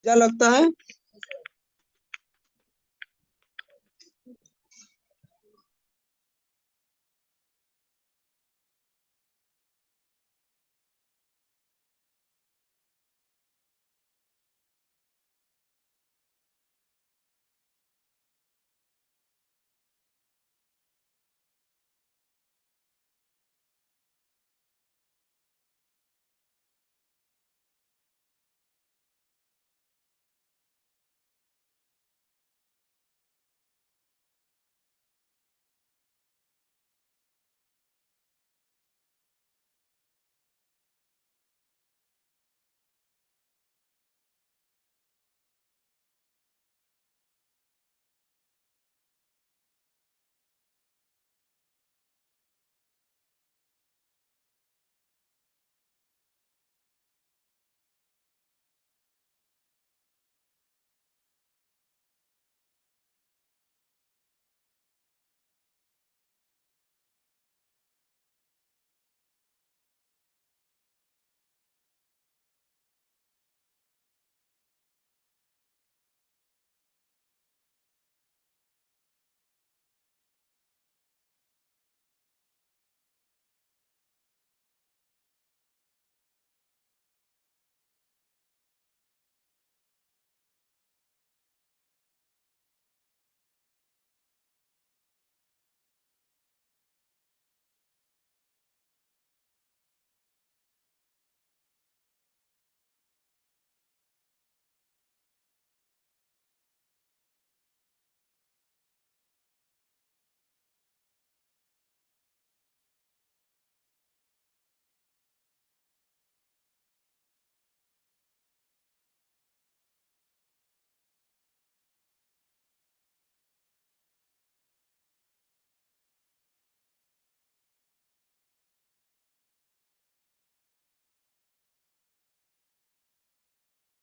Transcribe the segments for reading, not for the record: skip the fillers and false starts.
क्या लगता है?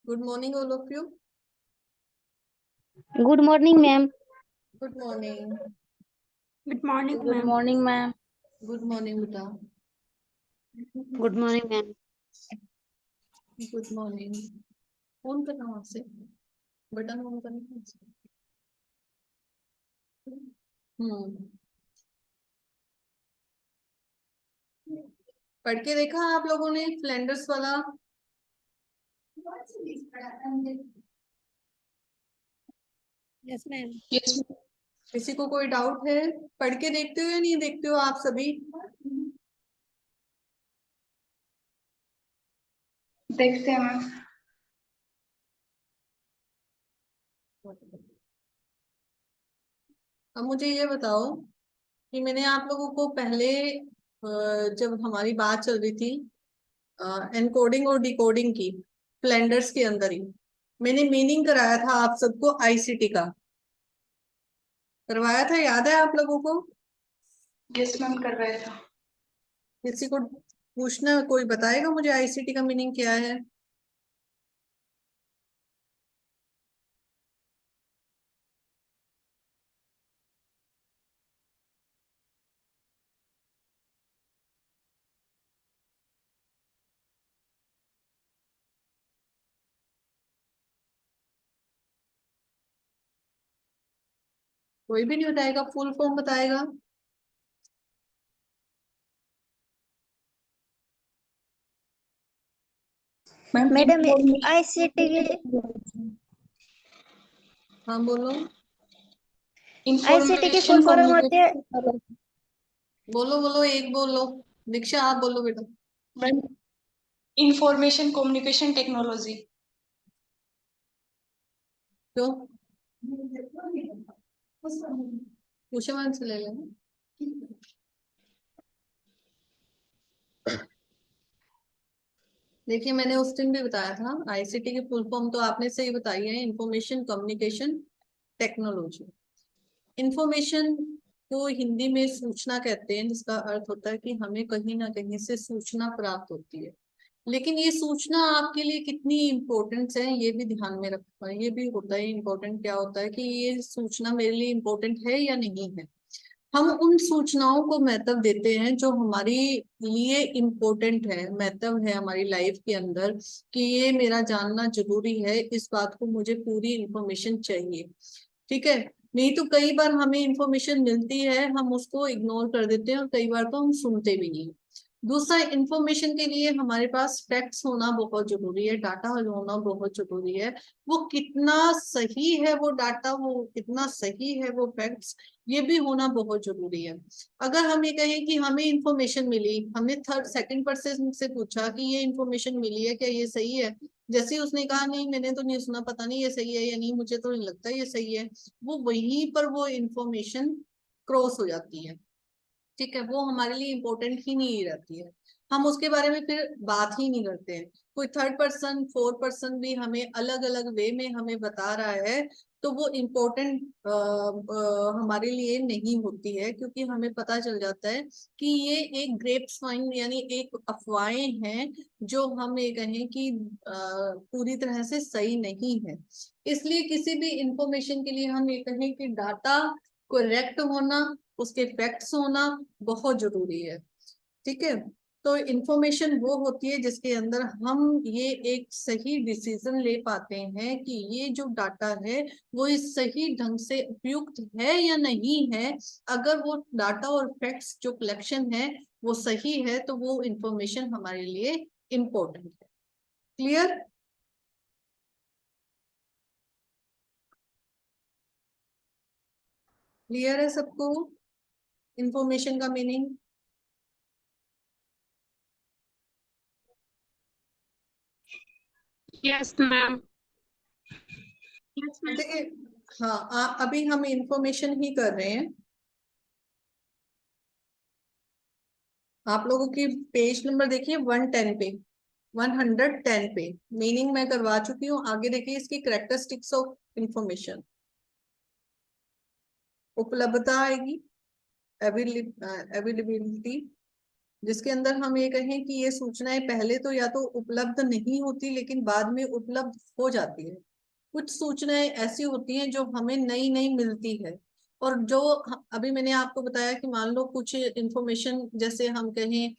Good morning, all of you. Good morning, ma'am. Good morning. Good morning, Good ma'am. morning, ma'am. Good morning, Buta. Good morning, ma'am. Good morning. Phone करना वहां से button on करना पढ़ के देखा आप लोगों ने फ्लैंडर्स वाला? Yes ma'am. किसी को कोई डाउट है? पढ़ के देखते हो या नहीं देखते हो आप सभी? देखते हैं मैम। अब मुझे ये बताओ कि मैंने आप लोगों को पहले जब हमारी बात चल रही थी एनकोडिंग और डिकोडिंग की फ्लैंडर्स के अंदर ही, मैंने मीनिंग कराया था आप सबको आईसीटी का, करवाया था, याद है आप लोगों को? यस मैम, करवाया था। किसी को पूछना, कोई बताएगा मुझे आईसीटी का मीनिंग क्या है? कोई भी नहीं बताएगा, फुल फॉर्म बताएगा। मैडम आईसीटी के हाँ बोलो। आईसीटी की इंफॉर्मेशन फुल फॉर्म होती है। बोलो बोलो, एक बोलो। दीक्षा आप बोलो बेटा। Ma'am, information communication technology. क्यों? क्वेश्चन से ले लेना। देखिए मैंने उस दिन भी बताया था, आईसीटी की फुल फॉर्म तो आपने सही बताई है, इंफॉर्मेशन कम्युनिकेशन टेक्नोलॉजी। इंफॉर्मेशन को हिंदी में सूचना कहते हैं, जिसका अर्थ होता है कि हमें कहीं ना कहीं से सूचना प्राप्त होती है। लेकिन ये सूचना आपके लिए कितनी इम्पोर्टेंट है ये भी ध्यान में रखना, ये भी होता है इम्पोर्टेंट। क्या होता है कि ये सूचना मेरे लिए इम्पोर्टेंट है या नहीं है। हम उन सूचनाओं को महत्व देते हैं जो हमारी लिए इम्पोर्टेंट है, महत्व है हमारी लाइफ के अंदर, कि ये मेरा जानना जरूरी है, इस बात को मुझे पूरी इंफॉर्मेशन चाहिए। ठीक है। नहीं तो कई बार हमें इंफॉर्मेशन मिलती है, हम उसको इग्नोर कर देते हैं, और कई बार तो हम सुनते भी नहीं। दूसरा, इंफॉर्मेशन के लिए हमारे पास फैक्ट्स होना बहुत जरूरी है, डाटा होना बहुत जरूरी है। वो कितना सही है वो डाटा, वो कितना सही है वो फैक्ट्स, ये भी होना बहुत जरूरी है। अगर हम ये कहें कि हमें इंफॉर्मेशन मिली, हमने थर्ड सेकंड पर्सन से पूछा कि ये इंफॉर्मेशन मिली है, क्या ये सही है? जैसे ही उसने कहा नहीं मैंने तो नहीं सुना, पता नहीं ये सही है या नहीं, मुझे तो नहीं लगता ये सही है, वो वहीं पर वो इंफॉर्मेशन क्रॉस हो जाती है। ठीक है, वो हमारे लिए इम्पोर्टेंट ही नहीं रहती है, हम उसके बारे में फिर बात ही नहीं करते हैं। कोई थर्ड पर्सन फोर्थ पर्सन भी हमें अलग अलग वे में हमें बता रहा है, तो वो इम्पोर्टेंट हमारे लिए नहीं होती है, क्योंकि हमें पता चल जाता है कि ये एक ग्रेप स्वाइन यानी एक अफवाहें हैं, जो हम ये कहें कि पूरी तरह से सही नहीं है। इसलिए किसी भी इंफॉर्मेशन के लिए हम ये कहें कि डाटा करेक्ट होना, उसके फैक्ट्स होना बहुत जरूरी है। ठीक है। तो इंफॉर्मेशन वो होती है जिसके अंदर हम ये एक सही डिसीजन ले पाते हैं कि ये जो डाटा है वो इस सही ढंग से उपयुक्त है या नहीं है। अगर वो डाटा और फैक्ट्स जो कलेक्शन है वो सही है, तो वो इंफॉर्मेशन हमारे लिए इम्पोर्टेंट है। क्लियर? क्लियर है सबको इंफॉर्मेशन का मीनिंग? Yes ma'am. देखिए, हाँ अभी हम इंफॉर्मेशन ही कर रहे हैं। आप लोगों की पेज नंबर देखिए 110 पे, 110 पे मीनिंग मैं करवा चुकी हूँ। आगे देखिए इसकी कैरेक्टरिस्टिक्स ऑफ इंफॉर्मेशन। उपलब्धता आएगी, अवेलेबिलिटी, जिसके अंदर हम ये कहें कि ये सूचनाएं पहले तो या तो उपलब्ध नहीं होती, लेकिन बाद में उपलब्ध हो जाती है। कुछ सूचनाएं ऐसी होती हैं जो हमें नई नई मिलती है, और जो अभी मैंने आपको बताया कि मान लो कुछ इंफॉर्मेशन, जैसे हम कहें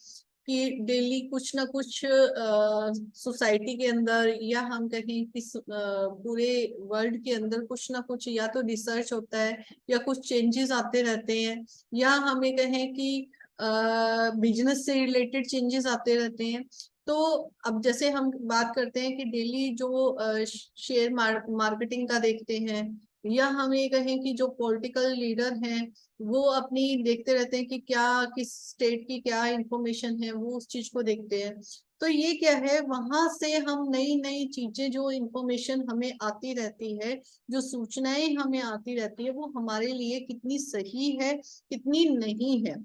कि डेली कुछ ना कुछ सोसाइटी के अंदर, या हम कहें कि पूरे वर्ल्ड के अंदर कुछ ना कुछ या तो रिसर्च होता है, या कुछ चेंजेस आते रहते हैं, या हम ये कहें कि बिजनेस से रिलेटेड चेंजेस आते रहते हैं। तो अब जैसे हम बात करते हैं कि डेली जो शेयर मार्केटिंग का देखते हैं, या हम ये कहें कि जो पॉलिटिकल लीडर हैं वो अपनी देखते रहते हैं कि क्या किस स्टेट की क्या इंफॉर्मेशन है, वो उस चीज को देखते हैं। तो ये क्या है, वहां से हम नई नई चीजें, जो इंफॉर्मेशन हमें आती रहती है, जो सूचनाएं हमें आती रहती है, वो हमारे लिए कितनी सही है कितनी नहीं है।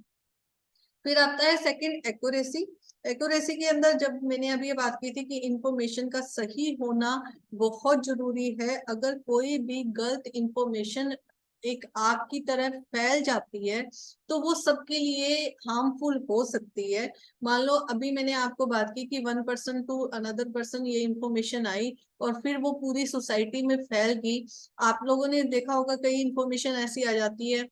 फिर आता है सेकंड, एक्यूरेसी। एक्यूरेसी के अंदर जब मैंने अभी ये बात की थी कि इंफॉर्मेशन का सही होना बहुत जरूरी है। अगर कोई भी गलत इंफॉर्मेशन एक आग की तरह फैल जाती है तो वो सबके लिए हार्मफुल हो सकती है। मान लो अभी मैंने आपको बात की कि 1 पर्सन टू अनदर पर्सन ये इंफॉर्मेशन आई और फिर वो पूरी सोसाइटी में फैल गई। आप लोगों ने देखा होगा कई इंफॉर्मेशन ऐसी आ जाती है,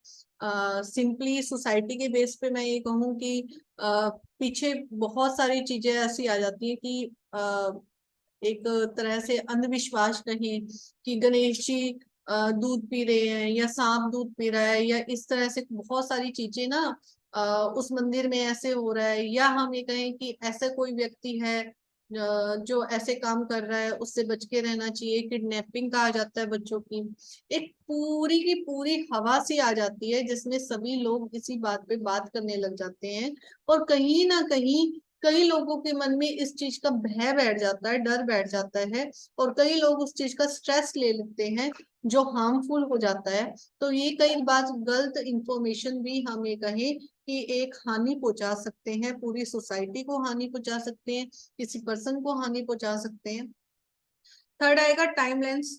सिंपली सोसाइटी के बेस पे मैं ये कहूँ कि पीछे बहुत सारी चीजें ऐसी आ जाती है कि एक तरह से अंधविश्वास कहें कि गणेश जी दूध पी रहे हैं या सांप दूध पी रहा है, या इस तरह से बहुत सारी चीजें ना उस मंदिर में ऐसे हो रहा है, या हम ये कहें कि ऐसा कोई व्यक्ति है जो ऐसे काम कर रहा है, उससे बच के रहना चाहिए। किडनैपिंग का आ जाता है बच्चों की, एक पूरी की पूरी हवा सी आ जाती है जिसमें सभी लोग इसी बात पे बात करने लग जाते हैं। और कहीं ना कहीं कई लोगों के मन में इस चीज का भय बैठ जाता है, डर बैठ जाता है, और कई लोग उस चीज का स्ट्रेस ले लेते हैं जो हार्मफुल हो जाता है। तो ये कई बार गलत इंफॉर्मेशन भी हम ये कहें कि एक हानि पहुंचा सकते हैं, पूरी सोसाइटी को हानि पहुंचा सकते हैं, किसी पर्सन को हानि पहुंचा सकते हैं। थर्ड आएगा टाइम लेंस।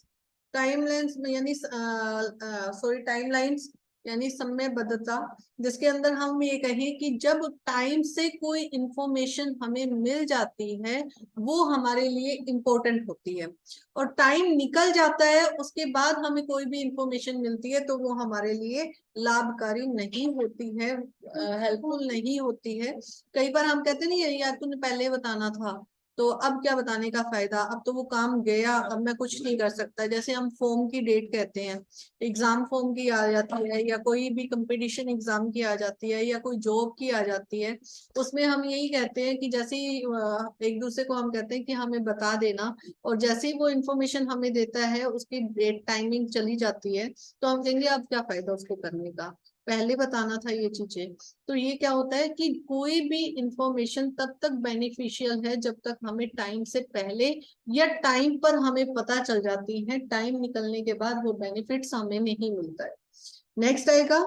टाइम लेंस यानी सॉरी टाइम लाइंस यानी समयबद्धता, जिसके अंदर हम ये कहें कि जब टाइम से कोई इंफॉर्मेशन हमें मिल जाती है वो हमारे लिए इम्पोर्टेंट होती है, और टाइम निकल जाता है उसके बाद हमें कोई भी इंफॉर्मेशन मिलती है तो वो हमारे लिए लाभकारी नहीं होती है, हेल्पफुल नहीं होती है। कई बार हम कहते नहीं यार तूने पहले बताना था, तो अब क्या बताने का फायदा, अब तो वो काम गया, अब मैं कुछ नहीं कर सकता। जैसे हम फॉर्म की डेट कहते हैं, एग्जाम फॉर्म की आ जाती है, या कोई भी कंपटीशन एग्जाम की आ जाती है, या कोई जॉब की आ जाती है, उसमें हम यही कहते हैं कि जैसे ही एक दूसरे को हम कहते हैं कि हमें बता देना, और जैसे ही वो इन्फॉर्मेशन हमें देता है उसकी डेट टाइमिंग चली जाती है, तो हम कहेंगे अब क्या फायदा उसको करने का, पहले बताना था ये चीजें। तो ये क्या होता है कि कोई भी इंफॉर्मेशन तब तक बेनिफिशियल है जब तक हमें टाइम से पहले या टाइम पर हमें पता चल जाती है, टाइम निकलने के बाद वो बेनिफिट्स हमें नहीं मिलता है। नेक्स्ट आएगा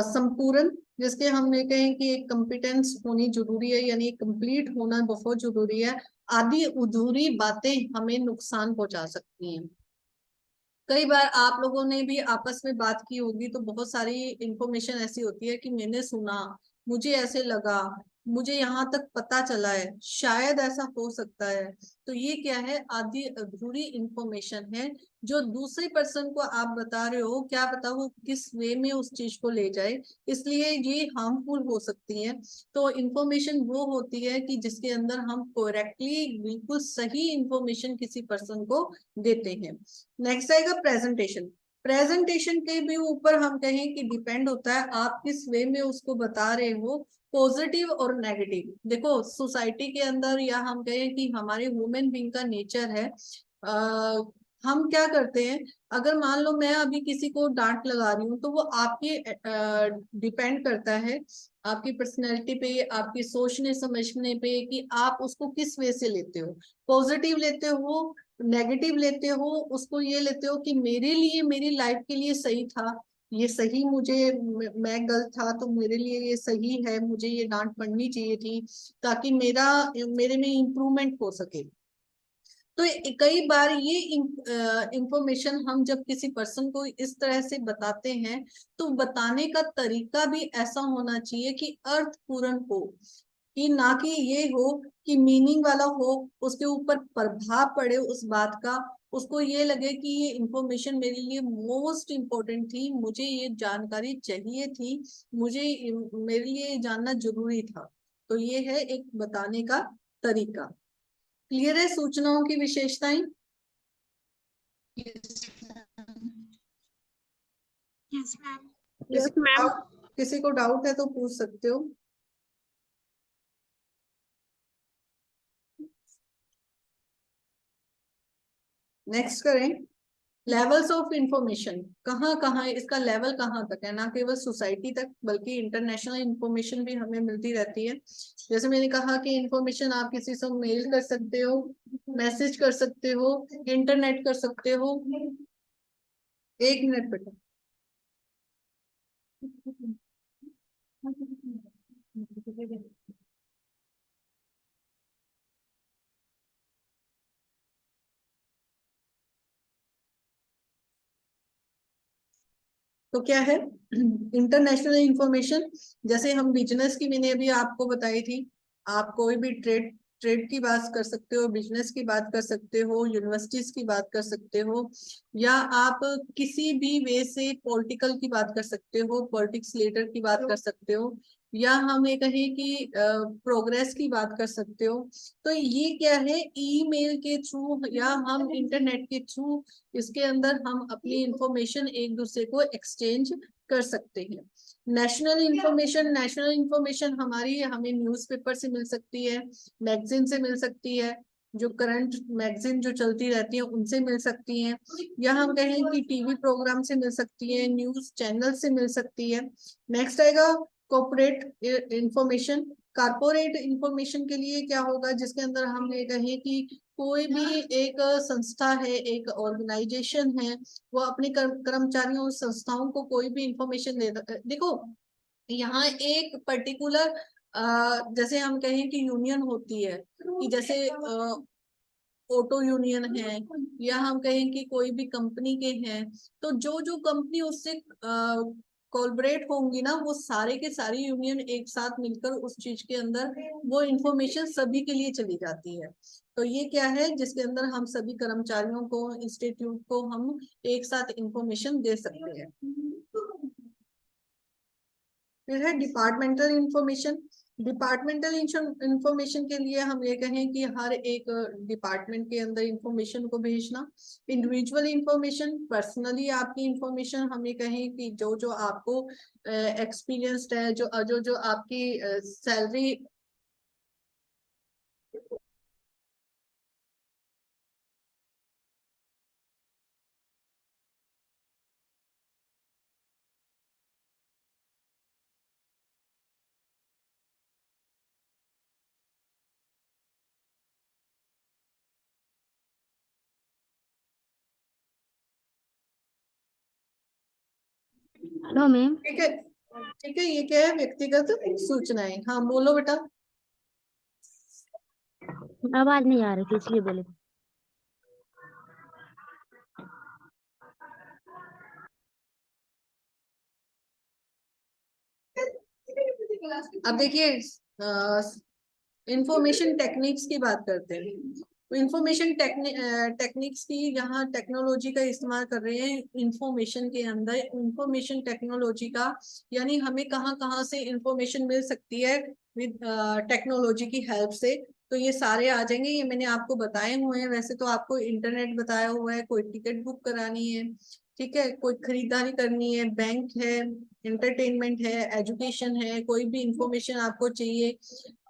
संपूर्ण, जिसके हम ये कहें कि एक कंपिटेंस होनी जरूरी है, यानी कंप्लीट होना बहुत जरूरी है। आधी अधूरी बातें हमें नुकसान पहुंचा सकती हैं। कई बार आप लोगों ने भी आपस में बात की होगी तो बहुत सारी इंफॉर्मेशन ऐसी होती है कि मैंने सुना, मुझे ऐसे लगा, मुझे यहाँ तक पता चला है, शायद ऐसा हो सकता है। तो ये क्या है, आधी अधूरी इंफॉर्मेशन है जो दूसरे पर्सन को आप बता रहे हो, क्या पता वो किस वे में उस चीज को ले जाए, इसलिए ये हार्मफुल हो सकती है। तो इंफॉर्मेशन वो होती है कि जिसके अंदर हम करेक्टली बिल्कुल सही इंफॉर्मेशन किसी पर्सन को देते हैं। नेक्स्ट आएगा प्रेजेंटेशन। प्रेजेंटेशन के भी ऊपर हम कहें कि डिपेंड होता है आप किस वे में उसको बता रहे हो, पॉजिटिव और नेगेटिव। देखो सोसाइटी के अंदर, या हम कहें कि हमारे ह्यूमन बीइंग का नेचर है, हम क्या करते हैं, अगर मान लो मैं अभी किसी को डांट लगा रही हूँ तो वो आपके डिपेंड करता है, आपकी पर्सनैलिटी पे, आपकी सोचने समझने पे, कि आप उसको किस वे से लेते हो। पॉजिटिव लेते हो, नेगेटिव लेते हो, उसको ये लेते हो कि मेरे लिए, मेरी लाइफ के लिए सही था, ये सही, मुझे मैं गलत था तो मेरे लिए ये सही है, मुझे ये डांट पड़नी चाहिए थी ताकि मेरे में इम्प्रूवमेंट हो सके। तो कई बार ये इंफॉर्मेशन हम जब किसी पर्सन को इस तरह से बताते हैं तो बताने का तरीका भी ऐसा होना चाहिए कि अर्थपूर्ण हो, कि ना कि ये हो कि मीनिंग वाला हो, उसके ऊपर प्रभाव पड़े उस बात का, उसको ये लगे कि ये इंफॉर्मेशन मेरे लिए मोस्ट इम्पोर्टेंट थी, मुझे ये जानकारी चाहिए थी, मुझे मेरे लिए जानना जरूरी था। तो ये है एक बताने का तरीका। क्लियर है सूचनाओं की विशेषताएं? Yes ma'am. किसी को डाउट, किसी को डाउट है तो पूछ सकते हो। नेक्स्ट करें, लेवल्स ऑफ इंफॉर्मेशन। कहाँ कहाँ इसका लेवल कहाँ तक है, ना केवल सोसाइटी तक बल्कि इंटरनेशनल इंफॉर्मेशन भी हमें मिलती रहती है। जैसे मैंने कहा कि इंफॉर्मेशन आप किसी से मेल कर सकते हो, मैसेज कर सकते हो, इंटरनेट कर सकते हो। 1 मिनट बेटा। तो क्या है इंटरनेशनल इंफॉर्मेशन? जैसे हम बिजनेस की मैंने अभी आपको बताई थी, आप कोई भी ट्रेड की बात कर सकते हो, बिजनेस की बात कर सकते हो, यूनिवर्सिटीज की बात कर सकते हो, या आप किसी भी वे से पॉलिटिकल की बात कर सकते हो, पॉलिटिक्स लीडर की बात कर सकते हो, या हम ये कहें कि प्रोग्रेस की बात कर सकते हो। तो ये क्या है, ईमेल के थ्रू या हम इंटरनेट के थ्रू इसके अंदर हम अपनी इंफॉर्मेशन एक दूसरे को एक्सचेंज कर सकते हैं। नेशनल इंफॉर्मेशन हमारी हमें न्यूज़पेपर से मिल सकती है, मैगजीन से मिल सकती है, जो करंट मैगजीन जो चलती रहती है उनसे मिल सकती हैं, या हम कहें कि टीवी प्रोग्राम से मिल सकती है, न्यूज चैनल से मिल सकती है। नेक्स्ट आएगा कॉर्पोरेट इंफॉर्मेशन। कॉर्पोरेट इंफॉर्मेशन के लिए क्या होगा, जिसके अंदर हम ये कहें कि कोई भी एक संस्था है, एक ऑर्गेनाइजेशन है, वो अपने कर्मचारियों संस्थाओं को कोई भी इंफॉर्मेशन दे, देखो यहाँ एक पर्टिकुलर जैसे हम कहें कि यूनियन होती है, कि जैसे ऑटो यूनियन है, या हम कहें कि कोई भी कंपनी के हैं, तो जो जो कंपनी उससे कोलैबोरेट होंगी ना, वो सारे के सारी यूनियन एक साथ मिलकर उस चीज के अंदर वो इंफॉर्मेशन सभी के लिए चली जाती है। तो ये क्या है, जिसके अंदर हम सभी कर्मचारियों को, इंस्टीट्यूट को हम एक साथ इंफॉर्मेशन दे सकते हैं। फिर है डिपार्टमेंटल इंफॉर्मेशन। डिपार्टमेंटल इंफॉर्मेशन के लिए हम ये कहें कि हर एक डिपार्टमेंट के अंदर इंफॉर्मेशन को भेजना। इंडिविजुअल इंफॉर्मेशन, पर्सनली आपकी इंफॉर्मेशन, हम ये कहें कि जो जो आपको एक्सपीरियंस्ड है, जो जो जो आपकी सैलरी हेलो मैम। ठीक है, ठीक है, ये क्या है, व्यक्तिगत सूचनाएं। हाँ बोलो बेटा। आवाज नहीं आ रही थी इसलिए बोले। अब देखिए इंफॉर्मेशन टेक्निक्स की बात करते हैं। इंफॉर्मेशन टेक्निक्स की यहाँ टेक्नोलॉजी का इस्तेमाल कर रहे हैं इंफॉर्मेशन के अंदर। इंफॉर्मेशन टेक्नोलॉजी का यानी हमें कहाँ कहाँ से इंफॉर्मेशन मिल सकती है विद टेक्नोलॉजी की हेल्प से। तो ये सारे आ जाएंगे, ये मैंने आपको बताए हुए हैं। वैसे तो आपको इंटरनेट बताया हुआ है, कोई टिकट बुक करानी है, ठीक है, कोई खरीदारी करनी है, बैंक है, एंटरटेनमेंट है, एजुकेशन है, कोई भी इंफॉर्मेशन आपको चाहिए।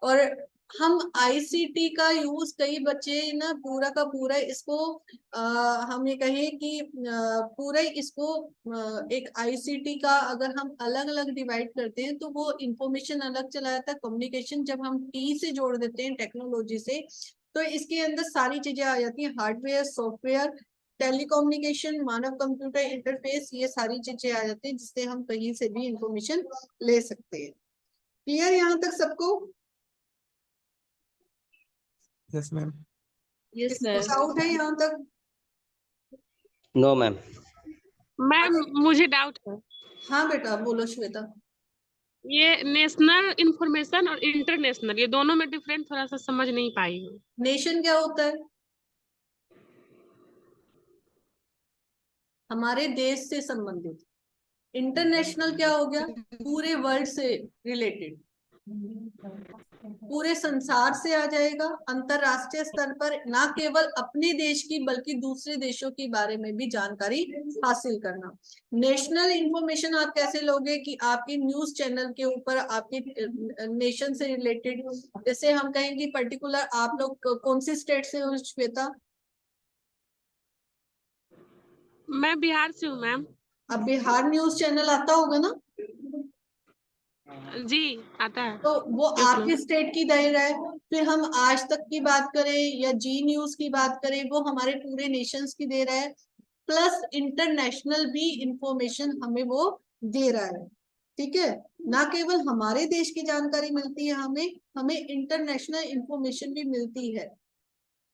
और हम आईसीटी का यूज, कई बच्चे ना पूरा का पूरा इसको हम ये कहें कि पूरा इसको एक आईसीटी का अगर हम अलग अलग डिवाइड करते हैं तो वो इंफॉर्मेशन अलग चला जाता है। कम्युनिकेशन जब हम टी से जोड़ देते हैं टेक्नोलॉजी से, तो इसके अंदर सारी चीजें आ जाती हैं, हार्डवेयर, सॉफ्टवेयर, टेलीकम्युनिकेशन, मानव कंप्यूटर इंटरफेस, ये सारी चीजें आ जाती हैं जिससे हम कहीं से भी इंफॉर्मेशन ले सकते हैं। क्लियर यहाँ तक सबको? Yes ma'am. यस डाउट है यहाँ तक? No ma'am. मैम मुझे डाउट है, हाँ बेटा बोलो श्वेता। ये नेशनल इंफॉर्मेशन और इंटरनेशनल, ये दोनों में डिफरेंट थोड़ा सा समझ नहीं पाई हूँ। नेशन क्या होता है? हमारे देश से संबंधित। इंटरनेशनल क्या हो गया? पूरे वर्ल्ड से रिलेटेड, पूरे संसार से आ जाएगा। अंतरराष्ट्रीय स्तर पर ना केवल अपने देश की बल्कि दूसरे देशों के बारे में भी जानकारी हासिल करना। नेशनल इंफॉर्मेशन आप कैसे लोगे कि आपके न्यूज चैनल के ऊपर आपके नेशन से रिलेटेड, जैसे हम कहेंगे पर्टिकुलर आप लोग कौन सी स्टेट से हो श्वेता? मैं बिहार से हूँ मैम। अब बिहार न्यूज चैनल आता होगा ना? जी आता है। तो वो Yes, आपके ma'am. स्टेट की दायरा है। फिर हम आज तक की बात करें या जी न्यूज की बात करें, वो हमारे पूरे नेशंस की दे रहा है, प्लस इंटरनेशनल भी इंफॉर्मेशन हमें वो दे रहा है। ठीक है, ना केवल हमारे देश की जानकारी मिलती है हमें, हमें इंटरनेशनल इंफॉर्मेशन भी मिलती है।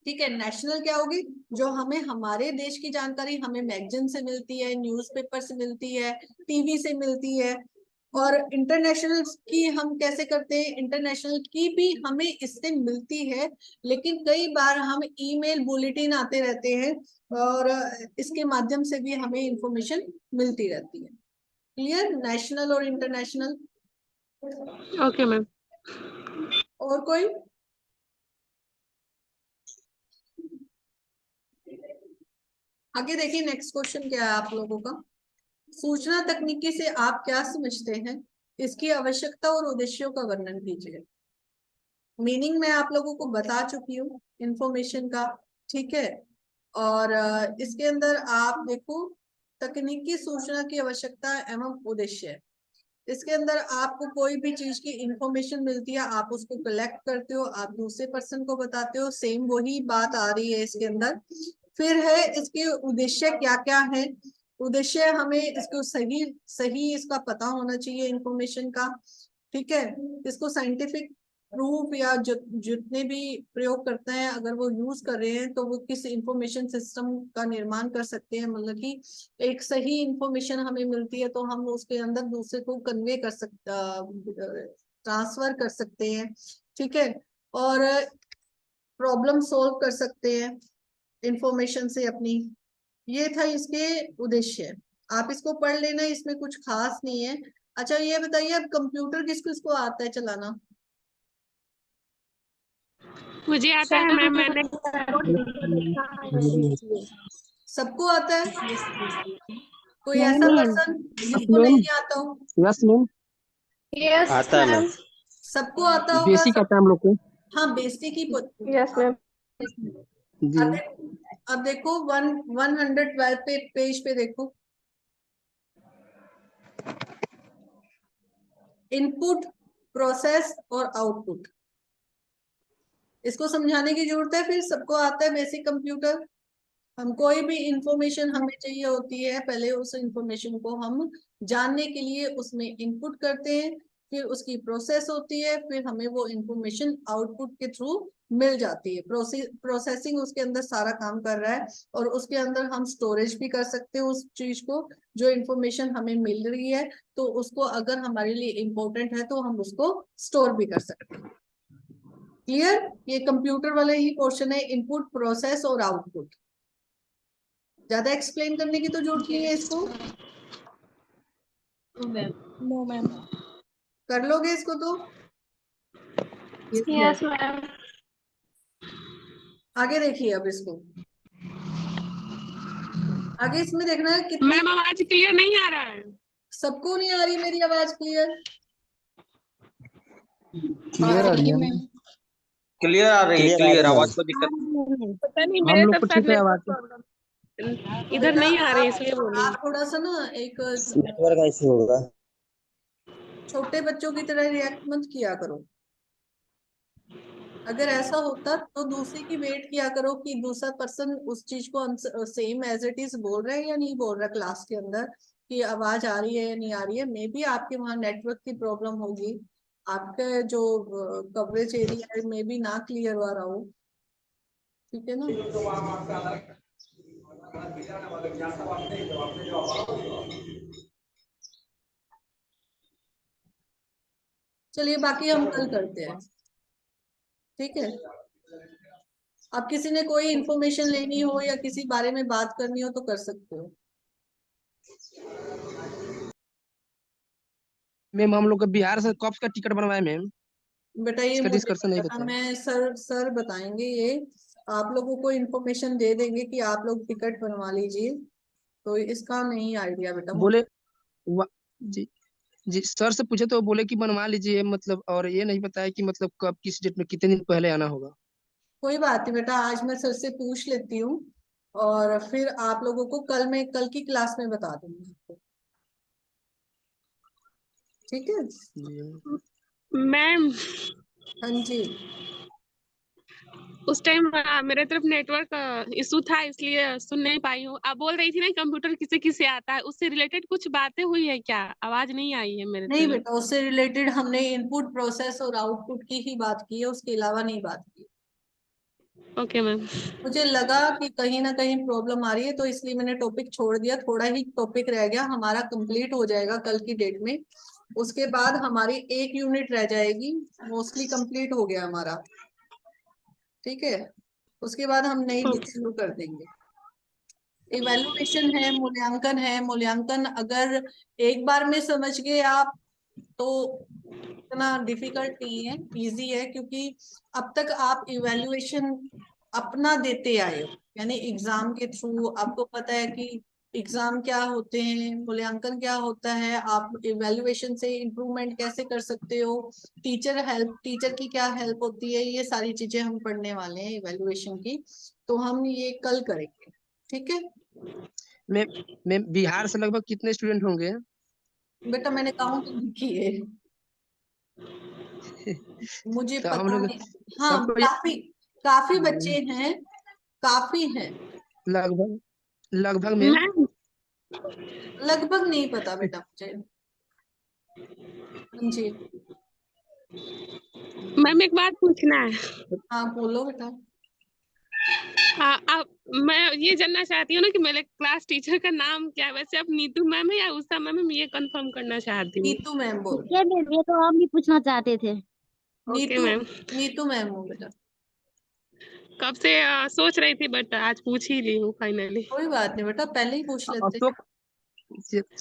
ठीक है। नेशनल क्या होगी, जो हमें हमारे देश की जानकारी हमें मैगजीन से मिलती है, न्यूज़पेपर से मिलती है, टीवी से मिलती है। और इंटरनेशनल की हम कैसे करते हैं, इंटरनेशनल की भी हमें इससे मिलती है, लेकिन कई बार हम ईमेल बुलेटिन आते रहते हैं और इसके माध्यम से भी हमें इंफॉर्मेशन मिलती रहती है। क्लियर, नेशनल और इंटरनेशनल। Okay ma'am. और कोई? आगे देखिए, नेक्स्ट क्वेश्चन क्या है आप लोगों का। सूचना तकनीकी से आप क्या समझते हैं, इसकी आवश्यकता और उद्देश्यों का वर्णन कीजिए। मीनिंग मैं आप लोगों को बता चुकी हूँ इंफॉर्मेशन का, ठीक है। और इसके अंदर आप देखो, तकनीकी सूचना की आवश्यकता एवं उद्देश्य। इसके अंदर आपको कोई भी चीज की इंफॉर्मेशन मिलती है, आप उसको कलेक्ट करते हो, आप दूसरे पर्सन को बताते हो, सेम वही बात आ रही है इसके अंदर। फिर है इसके उद्देश्य क्या क्या है। उद्देश्य हमें इसको सही सही इसका पता होना चाहिए इंफॉर्मेशन का, ठीक है। इसको साइंटिफिक प्रूफ या जितने भी प्रयोग करते हैं, अगर वो यूज कर रहे हैं तो वो किस इंफॉर्मेशन सिस्टम का निर्माण कर सकते हैं, मतलब कि एक सही इंफॉर्मेशन हमें मिलती है तो हम उसके अंदर दूसरे को कन्वे कर सकते, ट्रांसफर कर सकते हैं, ठीक है। और प्रॉब्लम सॉल्व कर सकते हैं इंफॉर्मेशन से अपनी। ये था इसके उद्देश्य। आप इसको पढ़ लेना, इसमें कुछ खास नहीं है। अच्छा ये बताइए, अब कंप्यूटर किस किस को आता है चलाना? मुझे आता है मैम, मैंने सबको आता है? कोई नहीं ऐसा मैम। पर्सन जिसको नहीं आता हो? Yes ma'am. आता है मैम। सबको आता होगा बेसिक सब? आता है हम लोग को। हाँ, बेसिक ही यस मैम। जी। अब देखो 112 पेज पे देखो, इनपुट, प्रोसेस और आउटपुट। इसको समझाने की जरूरत है, फिर सबको आता है बेसिक कंप्यूटर। हम कोई भी इंफॉर्मेशन हमें चाहिए होती है, पहले उस इंफॉर्मेशन को हम जानने के लिए उसमें इनपुट करते हैं, फिर उसकी प्रोसेस होती है, फिर हमें वो इंफॉर्मेशन आउटपुट के थ्रू मिल जाती है। प्रोसेसिंग उसके अंदर सारा काम कर रहा है, और उसके अंदर हम स्टोरेज भी कर सकते हैं उस चीज को, जो इंफॉर्मेशन हमें मिल रही है तो उसको अगर हमारे लिए इम्पोर्टेंट है तो हम उसको स्टोर भी कर सकते हैं। क्लियर? ये कंप्यूटर वाला ही पोर्शन है, इनपुट, प्रोसेस और आउटपुट। ज्यादा एक्सप्लेन करने की तो जरूरत नहीं है इसको। No ma'am. कर लोगे इसको तो? Yes ma'am. आगे देखिए अब इसको, आगे इसमें देखना है कितनी। मैम आवाज क्लियर नहीं आ रहा है। सबको नहीं आ रही मेरी आवाज क्लियर? क्लियर आ रही है मैम। क्लियर आ रही है, क्लियर आवाज को दिक्कत। पता नहीं हम मेरे लोग तरफ को शायद ठीक है आवाज। नेटवर्क प्रॉब्लम, इधर नहीं आ रही इसलिए बोल रही हूँ। आप थोड़ा सा ना एक नेटवर्क ऐसे होगा। छोटे बच्चों की तरह रिएक्ट मत किया करो। अगर ऐसा होता तो दूसरे की वेट किया करो कि दूसरा पर्सन उस चीज को सेम एज इट इज बोल रहा है या नहीं बोल रहा क्लास के अंदर, कि आवाज आ रही है या नहीं आ रही है। मे बी आपके वहाँ नेटवर्क की प्रॉब्लम होगी, आपका जो कवरेज एरिया में भी ना क्लियर हो रहा हो, ठीक है ना। चलिए बाकी हम कल करते हैं, ठीक है। अब किसी ने कोई इंफॉर्मेशन लेनी हो या किसी बारे में बात करनी हो तो कर सकते हो। मैम हम लोग का बिहार से कब का टिकट बनवाए मैम? बेटा ये इसका मुझे डिस्कशन नहीं पता, बताया। मैं सर बताएंगे ये। आप लोगों को इंफॉर्मेशन दे देंगे कि आप लोग टिकट बनवा लीजिए, तो इसका नहीं आइडिया बेटा मुझे। बोले जी जी, सर से पूछे तो बोले कि बनवा लीजिए, मतलब और ये नहीं बताया कि मतलब कब किस डेट में कितने दिन पहले आना होगा। कोई बात नहीं बेटा, आज मैं सर से पूछ लेती हूँ और फिर आप लोगों को कल की क्लास में बता दूंगी आपको, ठीक है। मैम हाँ जी। उस टाइम मेरे तरफ नेटवर्क इशू था इसलिए सुन नहीं पाई हूँ। आप बोल रही थी ना कंप्यूटर किसे किसे आता है, उससे रिलेटेड कुछ बातें हुई है क्या? आवाज नहीं आई है मेरे नहीं तरफ। बेटा, उससे रिलेटेड हमने इनपुट, प्रोसेस और आउटपुट की ही बात की है, उसके अलावा नहीं बात की। Okay ma'am. मुझे लगा कि कहीं ना कहीं प्रॉब्लम आ रही है, तो इसलिए मैंने टॉपिक छोड़ दिया। थोड़ा ही टॉपिक रह गया, हमारा कंप्लीट हो जाएगा कल की डेट में। उसके बाद हमारी एक यूनिट रह जाएगी, मोस्टली कंप्लीट हो गया हमारा। ठीक है, उसके बाद हम नई बुक शुरू कर देंगे। इवैल्यूएशन है, मूल्यांकन है। मूल्यांकन अगर एक बार में समझ गए आप तो इतना डिफिकल्ट नहीं है, इजी है, क्योंकि अब तक आप इवैल्यूएशन अपना देते आए हो, यानी एग्जाम के थ्रू आपको पता है कि एग्जाम क्या होते हैं, मूल्यांकन क्या होता है, आप इवैल्यूएशन से इम्प्रूवमेंट कैसे कर सकते हो, टीचर की क्या हेल्प होती है, ये सारी चीजें हम पढ़ने वाले हैं इवैल्यूएशन की। तो हम ये कल करेंगे, ठीक है। मैं बिहार से लगभग कितने स्टूडेंट होंगे? बेटा मैंने काउंट नहीं किए, मुझे तो हम पता लोग नहीं। हाँ, सबको काफी काफी बच्चे हैं, काफी हैं। लगभग लगभग में मैम लगभग नहीं पता बेटा मुझे। जी मैम एक बात पूछना है। हाँ, बोलो बेटा। आप मैं ये जानना चाहती हूँ ना कि मेरे क्लास टीचर का नाम क्या है। वैसे आप नीतू मैम है या उषा मैम है, मैं ये कंफर्म करना चाहती हूँ। नीतू मैम बोल। ओके मैम, ये तो हम भी पूछना चाहते थे। Okay Neetu ma'am. Neetu ma'am हो बेटा। कब से सोच रही थी बट आज पूछ ही ली हूँ फाइनली। कोई बात नहीं बेटा, पहले ही पूछ लेते। अशोक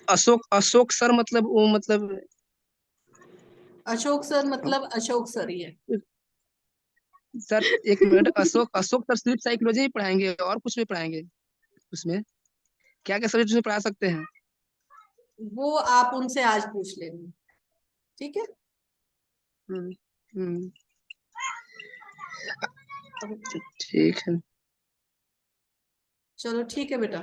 अशोक अशोक सर मतलब वो मतलब अशोक सर मतलब अशोक सर ही है। सर एक मिनट, अशोक अशोक सर सिर्फ साइकोलॉजी ही पढ़ाएंगे और कुछ भी पढ़ाएंगे उसमें? क्या क्या सब्जेक्ट उसमें पढ़ा सकते हैं? वो आप उनसे आज पूछ लेना, ठीक है। हम्म हम्म, अब ठीक है। चलो ठीक है बेटा।